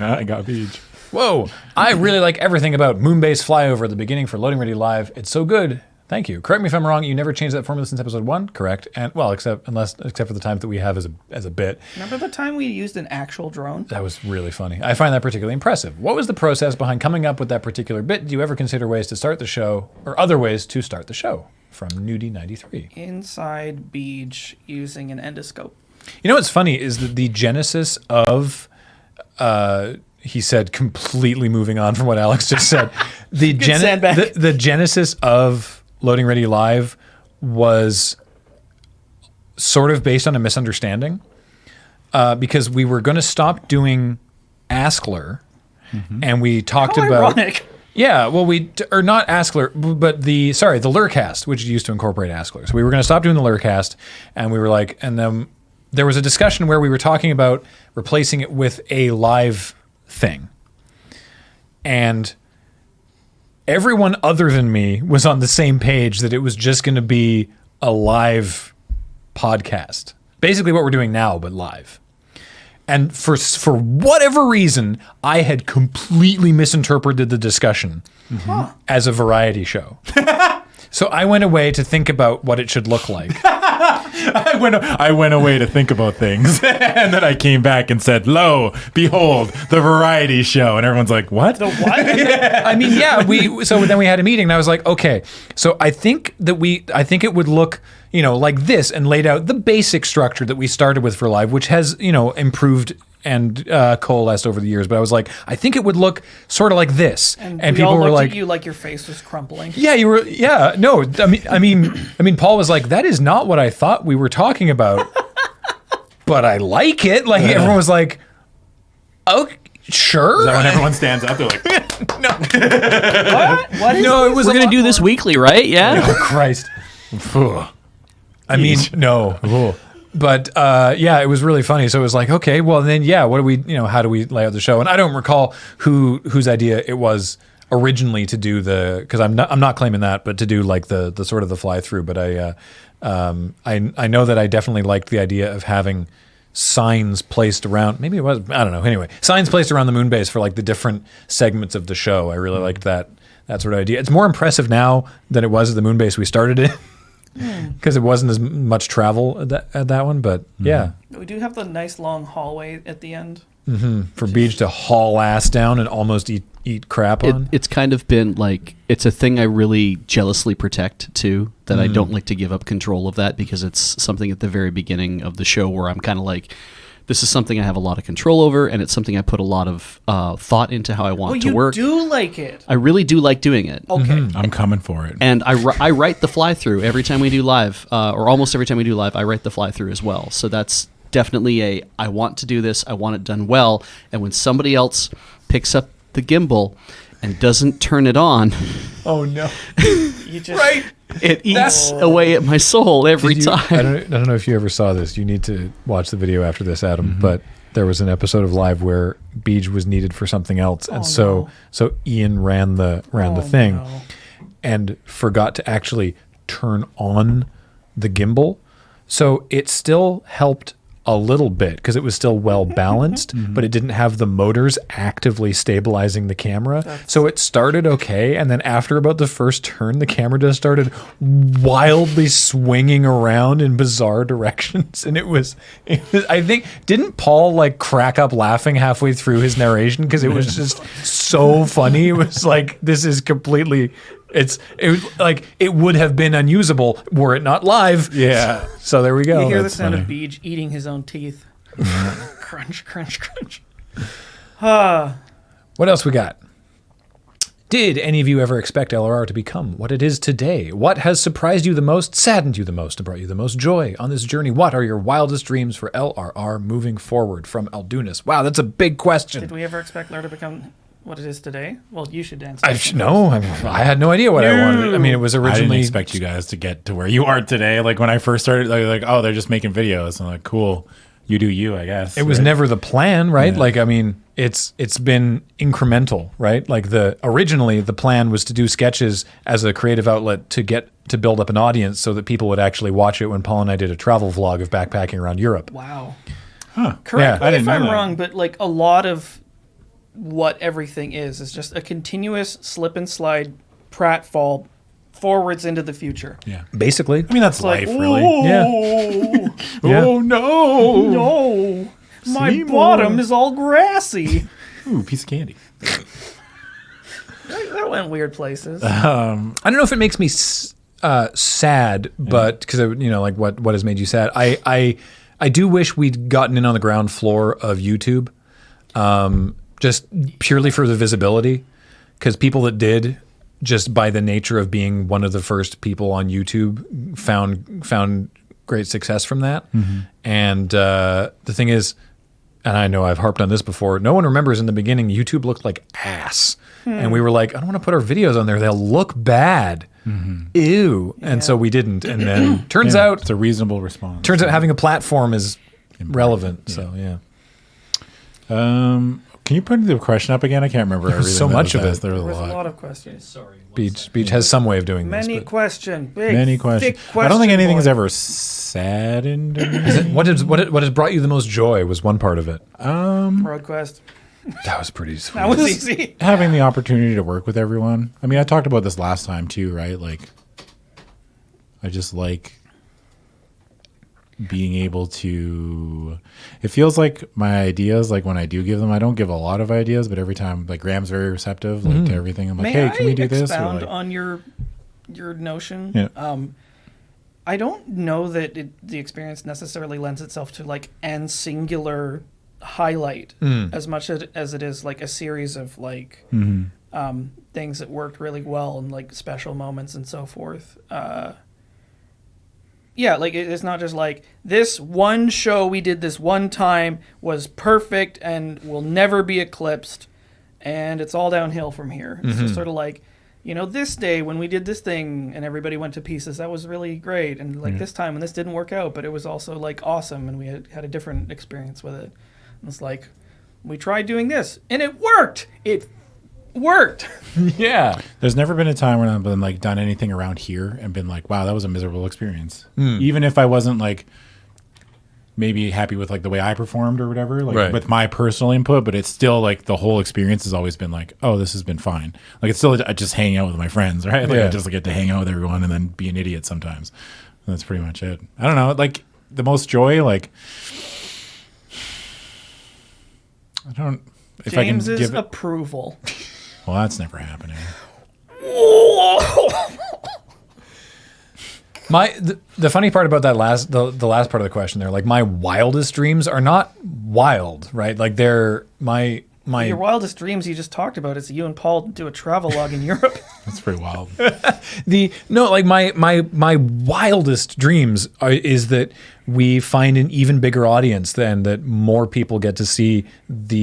I got beach. Whoa. I really like everything about Moonbase Flyover at the beginning for Loading Ready Live. It's so good. Thank you. Correct me if I'm wrong. You never changed that formula since episode 1? Correct. And well, except for the times that we have as a bit. Remember the time we used an actual drone? That was really funny. I find that particularly impressive. What was the process behind coming up with that particular bit? Do you ever consider ways to start the show or other ways to start the show? From Nudie93. Inside beach using an endoscope. You know what's funny is that the genesis of he said, completely moving on from what Alex just said. The genesis of Loading Ready Live was sort of based on a misunderstanding because we were going to stop doing askLRR, and we talked about ironic. Yeah, well, or not askLRR, but the LRRcast, which used to incorporate askLRR. So we were going to stop doing the LRRcast, and we were like, and then there was a discussion where we were talking about replacing it with a live thing. And everyone other than me was on the same page that it was just going to be a live podcast. Basically what we're doing now, but live. And for whatever reason, I had completely misinterpreted the discussion as a variety show. So I went away to think about what it should look like. I went away to think about things, and then I came back and said, "Lo, behold, the variety show." And everyone's like, "What? The what? I mean, yeah. So then we had a meeting, and I was like, "Okay, so I think it would look, like this," and laid out the basic structure that we started with for live, which has, improved and coalesced over the years. But I was like, I think it would look sort of like this, And people all were looked like, at you like your face was crumpling. "Yeah, you were. Yeah, no. I mean, Paul was like, that is not what I thought we were talking about, but I like it." Like everyone was like, "Oh, sure." Is that when everyone stands up? They're like, What? What is No, it was We're going to do this weekly, right? Yeah. Oh Christ. I mean, no. But yeah, it was really funny. So it was like, okay, well then, yeah, what do we, how do we lay out the show? And I don't recall whose idea it was originally to do because I'm not claiming that, but to do like the sort of the fly through. But I know that I definitely liked the idea of having signs placed around. Maybe it was, I don't know. Anyway, signs placed around the moon base for like the different segments of the show. I really liked that sort of idea. It's more impressive now than it was at the moon base we started in. Because it wasn't as much travel at that one, but yeah. We do have the nice long hallway at the end. For Beach to haul ass down and almost eat crap on. It's kind of been like, it's a thing I really jealously protect too, that I don't like to give up control of that, because it's something at the very beginning of the show where I'm kind of like, this is something I have a lot of control over, and it's something I put a lot of thought into how I want to work. You do like it. I really do like doing it. Okay. I'm coming for it. And I write the fly through every time we do live, or almost every time we do live. I write the fly through as well. So that's definitely I want to do this. I want it done well. And when somebody else picks up the gimbal and doesn't turn it on, Oh no! You just Right. it eats away at my soul every time. I don't know if you ever saw this. You need to watch the video after this, Adam. But there was an episode of Live where Beej was needed for something else, and so Ian ran the thing, and forgot to actually turn on the gimbal. So it still helped a little bit because it was still well balanced, but it didn't have the motors actively stabilizing the camera. So it started okay, and then after about the first turn, the camera just started wildly swinging around in bizarre directions, and it was I think, didn't Paul like crack up laughing halfway through his narration because it was just so funny? It was like, this is completely. It was like it would have been unusable were it not live. Yeah. So there we go. You hear the That's sound funny. of Beej eating his own teeth. Crunch, crunch, crunch. What else we got? Did any of you ever expect LRR to become what it is today? What has surprised you the most, saddened you the most, and brought you the most joy on this journey? What are your wildest dreams for LRR moving forward? From Aldunis. Wow, that's a big question. Did we ever expect LRR to become what it is today? Well, you should answer. I had no idea what I wanted. I mean, it was I didn't originally. expect you guys to get to where you are today. Like when I first started, like, oh, they're just making videos. I'm like, cool, you do you, I guess. It was never the plan, right? Like, I mean, it's been incremental, right? Like originally the plan was to do sketches as a creative outlet to build up an audience so that people would actually watch it when Paul and I did a travel vlog of backpacking around Europe. Wow. Huh. Correct Yeah, me if I'm that. wrong, but like a lot of what everything is just a continuous slip and slide pratfall forwards into the future. Yeah. Basically. I mean, that's Like, life, really. Yeah. Yeah. Oh no! No, my Seymour. bottom is all grassy. Ooh, piece of candy. That went weird places. I don't know if it makes me sad, but because like what has made you sad? I do wish we'd gotten in on the ground floor of YouTube, just purely for the visibility, because people that did, just by the nature of being one of the first people on YouTube, found great success from that. And the thing is, and I know I've harped on this before, no one remembers in the beginning YouTube looked like ass. And we were like, I don't want to put our videos on there. They'll look bad. Ew. And so we didn't. And then turns out It's a reasonable response. having a platform is relevant. So yeah. Can you put the question up again? I can't remember everything. so that much was of it. asked. There was There was a a lot. lot of questions. Sorry. one Beach second. has some way of doing Many this. questions. Big, Many questions. thick I don't think anything's boy. ever saddened me. What has brought you the most joy was one part of it. Road quest. That was pretty sweet. That was easy. Having the opportunity to work with everyone. I mean, I talked about this last time too, right? Like, I just like being able to. It feels like my ideas, like when I do give them, I don't give a lot of ideas, but every time, like Graham's very receptive, like to everything. I'm like, May hey, can we do this? Or expound like, on your notion? Yeah. I don't know that the experience necessarily lends itself to like an singular highlight as much as it is like a series of like things that worked really well and like special moments and so forth. Yeah, like it's not just like this one show we did this one time was perfect and will never be eclipsed, and it's all downhill from here. It's just sort of like, you know, this day when we did this thing and everybody went to pieces, that was really great. And like this time when this didn't work out, but it was also like awesome and we had a different experience with it. And it's like, we tried doing this and it worked. It worked. Yeah. there's never been a time when I've been like done anything around here and been like, wow, that was a miserable experience. Even if I wasn't like maybe happy with like the way I performed or whatever, like with my personal input, but it's still like the whole experience has always been like, oh, this has been fine. Like it's still just hanging out with my friends, right? Like I just get to hang out with everyone and then be an idiot sometimes. And that's pretty much it. I don't know. Like the most joy, like I don't. If James's I can give it, approval. well, that's never happening. The funny part about that the last part of the question there, like my wildest dreams are not wild, right? Like they're my Your wildest dreams you just talked about is you and Paul do a travelogue in Europe. That's pretty wild. my wildest dreams is that we find an even bigger audience, then that more people get to see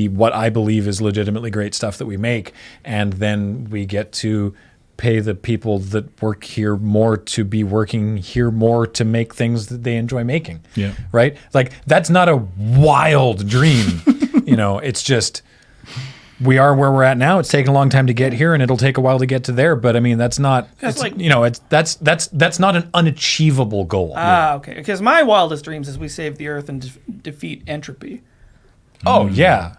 what I believe is legitimately great stuff that we make, and then we get to pay the people that work here more to be working here more to make things that they enjoy making. Yeah. Right? Like that's not a wild dream. You know, it's just we are where we're at now. It's taken a long time to get here, and it'll take a while to get to there. But I mean, that's not. That's like, you know, that's not an unachievable goal. Okay. Because my wildest dreams is we save the Earth and defeat entropy. Oh yeah.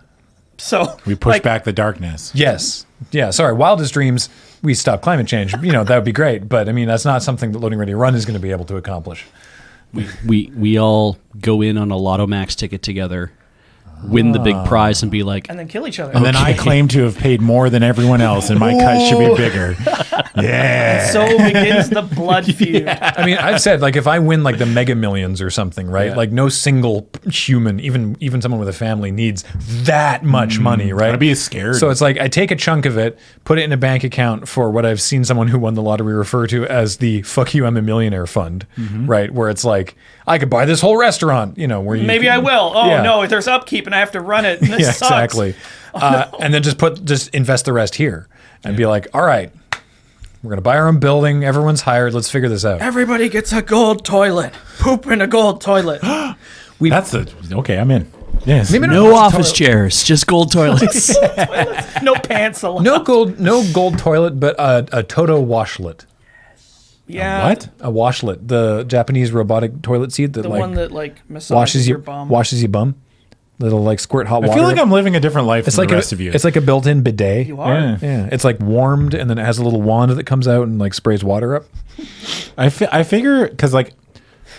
So We push like, back the darkness. Yes. Yeah. Sorry. Wildest dreams. We stop climate change. You know, that would be great. But I mean, that's not something that Loading Ready Run is going to be able to accomplish. We all go in on a Lotto Max ticket together, win the big prize, and be like, and then kill each other. And then I claim to have paid more than everyone else, and my cut should be bigger. Yeah. So begins the blood feud. I mean, I've said like if I win like the Mega Millions or something, right? Yeah. Like no single human, even someone with a family, needs that much money, right? I'd be scared. So it's like I take a chunk of it, put it in a bank account for what I've seen someone who won the lottery refer to as the "fuck you, I'm a millionaire" fund, right? Where it's like I could buy this whole restaurant, you know, where you Maybe I will. Oh Yeah. no, there's upkeep and I have to run it. And this Yeah, sucks. exactly. And then just invest the rest here and be like, all right, we're gonna buy our own building. Everyone's hired. Let's figure this out. Everybody gets a gold toilet. Poop in a gold toilet. That's okay. I'm in. Yes. Maybe no office chairs, just gold toilets. No pants allowed. no gold toilet, but a Toto washlet. Yeah. What? A washlet, the Japanese robotic toilet seat that The like one that like massages your bum. washes your bum. That'll like squirt hot water. I feel like I'm living a different life It's than like the rest of you. It's like a built-in bidet. You are. Yeah. Yeah, it's like warmed, and then it has a little wand that comes out and like sprays water up. I figure because like,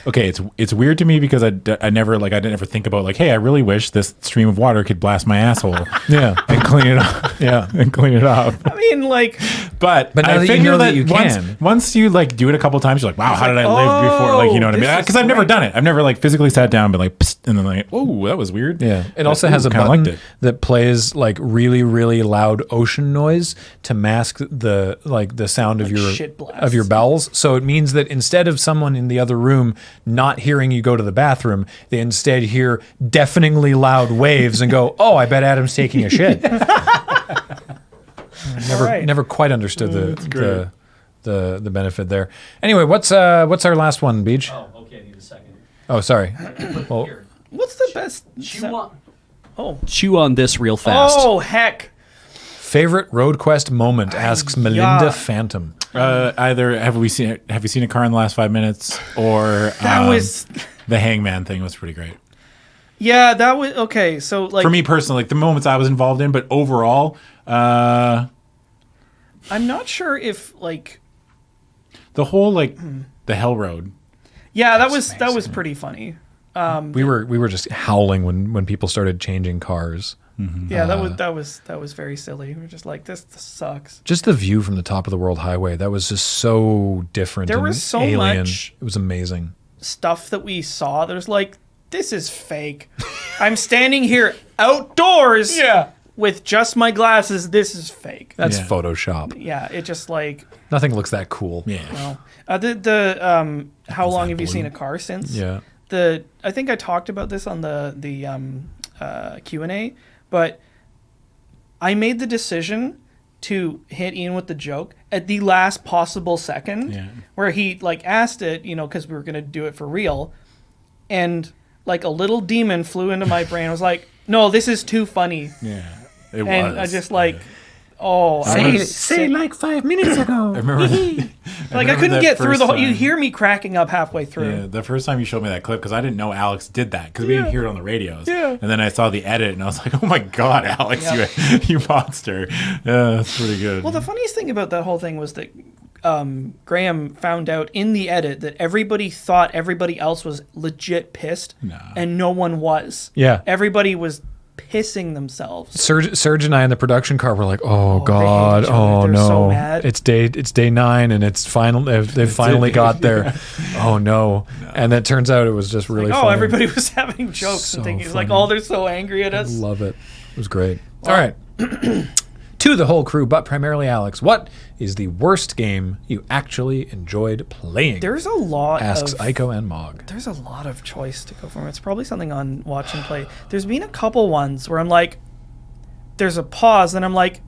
okay, it's weird to me because I didn't ever think about like, hey, I really wish this stream of water could blast my asshole. Yeah, and clean it up. yeah. And clean it off. I mean, like, But now I that you figure know that that you once, can. once you like do it a couple times, you're like, wow, how did I live before? Like, you know what I mean? this is Because I've never great. done it. I've never like physically sat down and been like, psst, and then like, oh, that was weird. Yeah, it also has a kinda button liked it. that plays like really, really loud ocean noise to mask the sound of shit blasts. of your bowels. So it means that instead of someone in the other room not hearing you go to the bathroom, they instead hear deafeningly loud waves and go, "Oh, I bet Adam's taking a shit." Never quite understood the benefit there. Anyway, what's our last one, Beach? Oh, okay, I need a second. Oh, sorry. Well, Here. what's the best? Chew on. Oh. Chew on this real fast. Oh, heck. Favorite road quest moment, asks Melinda yeah. Phantom. Either have you seen a car in the last 5 minutes, or That was... the hangman thing was pretty great Yeah, that was... Okay, so like... for me personally. Like the moments I was involved in, but overall, I'm not sure if like... the whole like the Hell Road. Yeah, that was pretty funny. We were just howling when people started changing cars. Yeah, that was very silly. We were just like, this sucks. Just the view from the top of the World Highway, that was just so different. There and was so alien. much- It was amazing. Stuff that we saw, there's like, this is fake. I'm standing here outdoors with just my glasses. This is fake. That's Yeah. Photoshop. Yeah, it just like... Nothing looks that cool. Yeah. No. How long have you seen a car since? Yeah. I think I talked about this on the Q&A, but I made the decision to hit Ian with the joke at the last possible second, Yeah. where he like asked it, because we were gonna do it for real, and like a little demon flew into my brain. I was like, no, this is too funny, Yeah. It and was. I just like, oh, Say like 5 minutes ago. I remember. like I couldn't get through the whole. You hear me cracking up halfway through. Yeah, the first time you showed me that clip, because I didn't know Alex did that, because we didn't hear it on the radios. Yeah. And then I saw the edit, and I was like, "Oh my god, Alex, Yeah. you monster!" Yeah, that's pretty good. Well, the funniest thing about that whole thing was that Graham found out in the edit that everybody thought everybody else was legit pissed, and no one was. Yeah. Everybody was pissing themselves. Serge and I in the production car were like, "Oh they God, hate each other. oh They're no, so mad. it's day 9 and it's final. They've finally got there. Oh no!" And it turns out it was just really. Oh, funny. everybody was having jokes So and thinking funny. like, "Oh, they're so angry at I us." love it. It was great. All right. To the whole crew, but primarily Alex, what is the worst game you actually enjoyed playing? There's a lot Asks of Aiko and Mog. there's a lot of choice to go from. It's probably something on Watch and Play. There's been a couple ones where I'm like, there's a pause, and I'm like,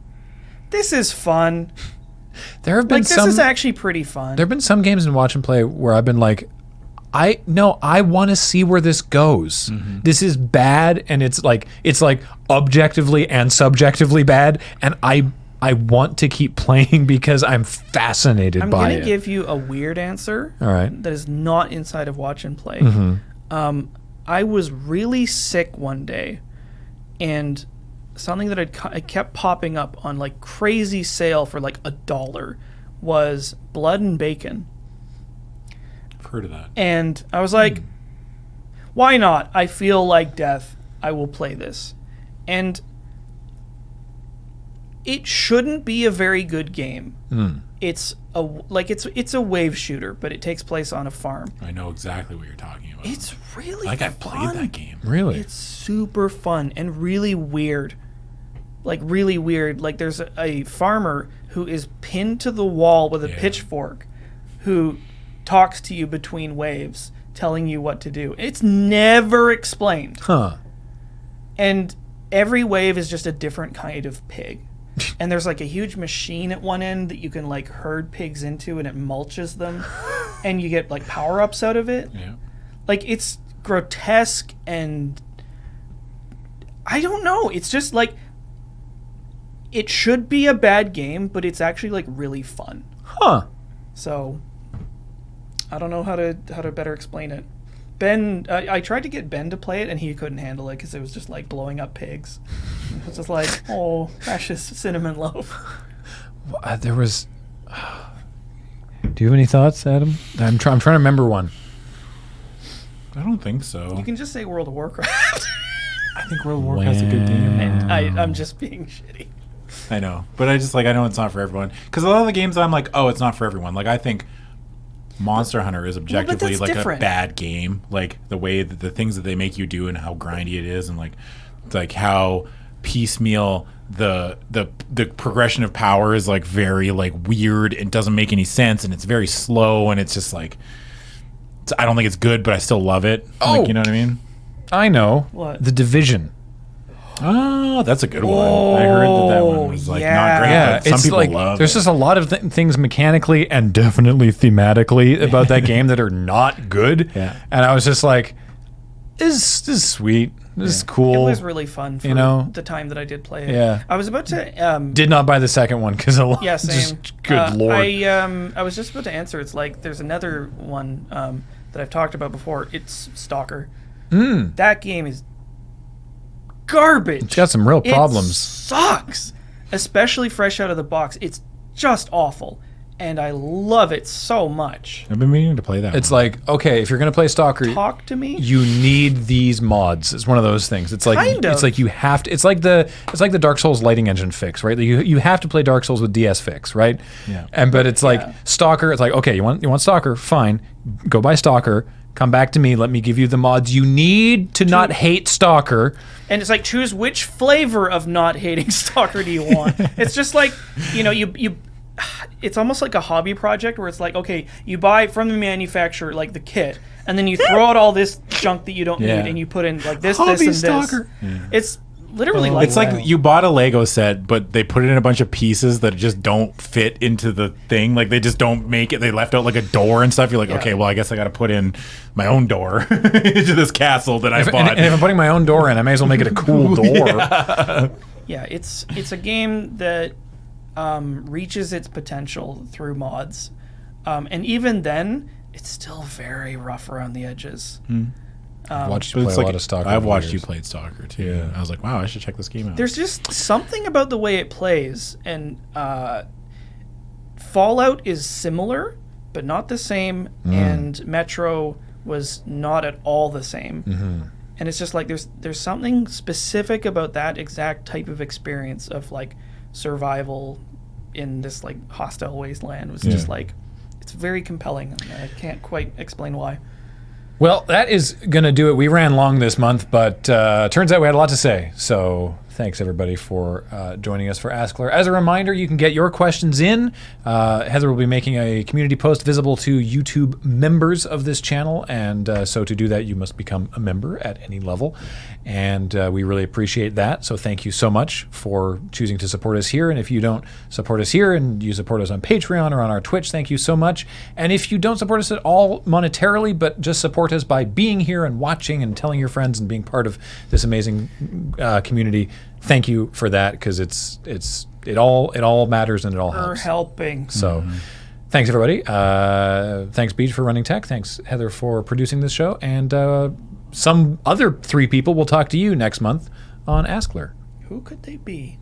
this is fun. There have been Like, this some. is actually pretty fun. There have been some games in Watch and Play where I've been like, I want to see where this goes. This is bad, and it's like objectively and subjectively bad, and I want to keep playing because I'm fascinated I'm by going it. to give you a weird answer. All right. That is not inside of Watch and Play. I was really sick one day, and something that it kept popping up on like crazy sale for like $1 was Blood and Bacon. I've heard of that. And I was like, why not? I feel like death. I will play this. And it shouldn't be a very good game. It's a wave shooter, but it takes place on a farm. I know exactly what you're talking about. It's really like I fun. played that game. Really? It's super fun and really weird. Like really weird. Like there's a farmer who is pinned to the wall with a pitchfork who talks to you between waves, telling you what to do. It's never explained. Huh. And every wave is just a different kind of pig. And there's like a huge machine at one end that you can like herd pigs into, and it mulches them, and you get like power-ups out of it. Yeah. Like it's grotesque, and I don't know. It's just like it should be a bad game, but it's actually like really fun. Huh. So I don't know how to better explain it. Ben, I tried to get Ben to play it, and he couldn't handle it because it was just like blowing up pigs. It was just like, oh, precious cinnamon loaf. There was. Do you have any thoughts, Adam? I'm trying to remember one. I don't think so. You can just say World of Warcraft. I think World of Warcraft's a good game. And I'm just being shitty. I know, but I just like, I know it's not for everyone, because a lot of the games I'm like, oh, it's not for everyone. Like I think Monster Hunter is objectively that's like different. a bad game. Like the way that the things that they make you do and how grindy it is, and like how piecemeal the progression of power is, like very like weird and doesn't make any sense, and it's very slow, and it's just like I don't think it's good, but I still love it. Oh. Like, you know what I mean? I know. What? The Division. Oh, that's a good one. I heard that one was like not great, Yeah, but some it's people like love there's it. just a lot of things mechanically and definitely thematically about that game that are not good. Yeah. And I was just like, this is sweet. This is cool. It was really fun for the time that I did play it. Yeah. I was about to... Did not buy the second one because yeah, same. Good Lord. I was just about to answer. It's like there's another one that I've talked about before. It's Stalker. That game is garbage. It's got some real problems. It sucks. Especially fresh out of the box. It's just awful. And I love it so much. I've been meaning to play that. It's like, okay, if you're gonna play Stalker, talk to me. You need these mods. It's one of those things. It's like it's like you have to. It's like the Dark Souls lighting engine fix, right? You have to play Dark Souls with DS fix, right? Yeah. But it's like Stalker. It's like, okay, you want Stalker? Fine, go buy Stalker. Come back to me. Let me give you the mods you need to not hate Stalker. And it's like, choose which flavor of not hating Stalker do you want? It's just like, you it's almost like a hobby project where it's like, okay, you buy from the manufacturer like the kit, and then you throw out all this junk that you don't need, and you put in like this, hobby this, and Stalker. this. It's literally like it's like you bought a Lego set, but they put it in a bunch of pieces that just don't fit into the thing. Like they just don't make it. They left out like a door and stuff. You're like, okay, well, I guess I got to put in my own door into this castle that I bought. And if I'm putting my own door in, I may as well make it a cool door. Yeah, it's a game that reaches its potential through mods, and even then, it's still very rough around the edges. I've watched you play a lot of Stalker. I've watched you play Stalker too. Yeah. I was like, wow, I should check this game out. There's just something about the way it plays, and Fallout is similar, but not the same, and Metro was not at all the same. And it's just like there's something specific about that exact type of experience of like survival in this like hostile wasteland was just like, it's very compelling. I can't quite explain why. Well, that is going to do it. We ran long this month, but turns out we had a lot to say. So thanks, everybody, for joining us for askLRR. As a reminder, you can get your questions in. Heather will be making a community post visible to YouTube members of this channel. And so to do that, you must become a member at any level. And we really appreciate that. So thank you so much for choosing to support us here. And if you don't support us here and you support us on Patreon or on our Twitch, thank you so much. And if you don't support us at all monetarily, but just support us by being here and watching and telling your friends and being part of this amazing community, thank you for that, because it all matters and it all helps. For helping. So thanks, everybody. Thanks, Beach, for running tech. Thanks, Heather, for producing this show. And some other 3 people will talk to you next month on askLRR. Who could they be?